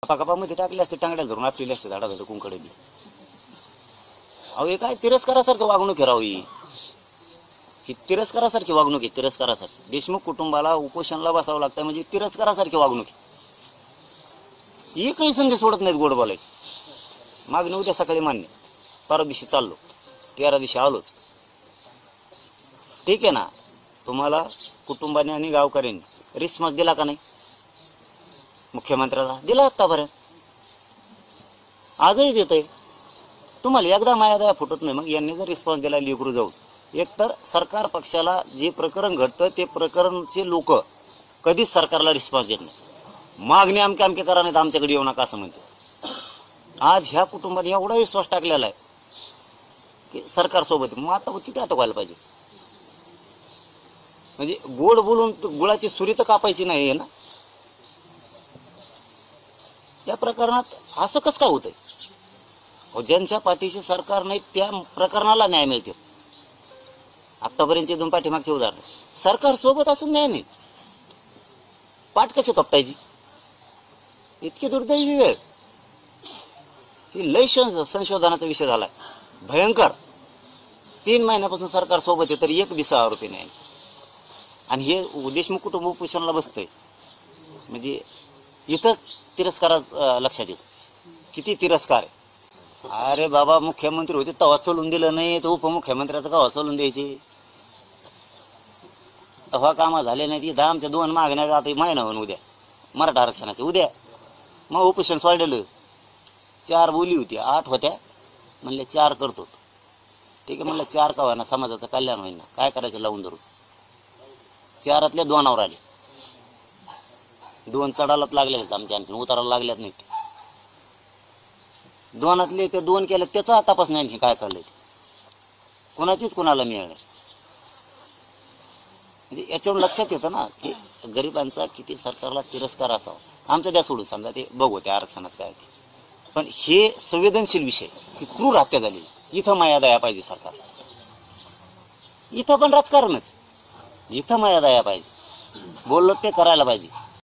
गप्पामध्ये टाकले असते, टांगड्याला धरून आपलेले असते झाडाला कुंकडे बी. अहो हे काय तिरस्कारासारखं वागणूक आहे राव ही तिरस्कारासारखी वागणूक आहे, तिरस्कारासारखी. देशमुख कुटुंबाला उपोषणला बसावं लागतं म्हणजे तिरस्कारासारखी वागणूक आहे. एकही संधी सोडत नाहीत गोड बोलायची. मागणी उद्या सकाळी मान्य, परवा दिवशी चाललो, 13 दिवशी आलोच. ठीक आहे ना. तुम्हाला कुटुंबाने आणि गावकऱ्यांनी रिस्पॉन्स दिला का नाही? मुख्यमंत्र्याला दिला आत्तापर्यंत, आजही देतोय. तुम्हाला एकदा माया दया फुटत नाही. मग यांनी जर रिस्पॉन्स दिला लेकरू जाऊन, एकतर सरकार पक्षाला जे प्रकरण घडतं ते प्रकरणचे लोक कधीच सरकारला रिस्पॉन्स देत नाही. मागणी आमके आमके करा नाही तर आमच्याकडे येऊ नका असं म्हणते. आज ह्या कुटुंबाने एवढा विश्वास टाकलेला आहे की सरकारसोबत. मग आता किती अटकवायला पाहिजे? म्हणजे गोड बोलून गुळाची सुरी तर कापायची नाही आहे ना. या प्रकरणात असं कसं काय होतंय? ज्यांच्या पाठीशी सरकार नाही त्या प्रकरणाला न्याय मिळते. आत्तापर्यंतचे 2 पाठीमागचे उदाहरण, सरकार सोबत असून न्याय नाही. पाठ कशी तोपटायची? इतकी दुर्दैवी वेळ. ही लय संशोधनाचा विषय झालाय भयंकर. 3 महिन्यापासून सरकार सोबत आहे तर एक दिवसा आरोपी नाही. आणि हे देशमुख कुटुंब उपोषणाला बसतंय म्हणजे इथंच तिरस्कारात लक्षात येतो. किती तिरस्कार आहे. अरे बाबा, मुख्यमंत्री होते तेव्हा चलून दिलं नाही तर उपमुख्यमंत्र्याचं केव्हा चलून द्यायचे? तेव्हा कामं झाले नाही. तिथं आमच्या 2 मागण्या आता महिना होऊन उद्या मराठा आरक्षणाचे उद्या. मग उपोषण सोडलेलं. 4 बोली होती, 8 होत्या. म्हणले 4 करतो. ठीक आहे म्हणलं, 4 का होईना समाजाचं कल्याण होईना, काय करायचं लावून धरून. 4तल्या 2 आले. 2 चढालाच लागले आमच्या, आणखी उताराला लागल्यात नाही. 2तले ते 2 केले त्याचा तपास नाही आणखी काय चाललंय. कोणाचीच कोणाला मिळणार. म्हणजे याच्यावर लक्षात येतं ना की गरिबांचा किती सरकारला तिरस्कार असावा. आमचं द्या सोडून, समजा ते बघू त्या आरक्षणात काय ते. पण हे संवेदनशील विषय, ही क्रूर हत्या झाली. इथं माया दया पाहिजे सरकारला. इथं पण राजकारणच, इथं माया दया पाहिजे. बोललो ते करायला पाहिजे.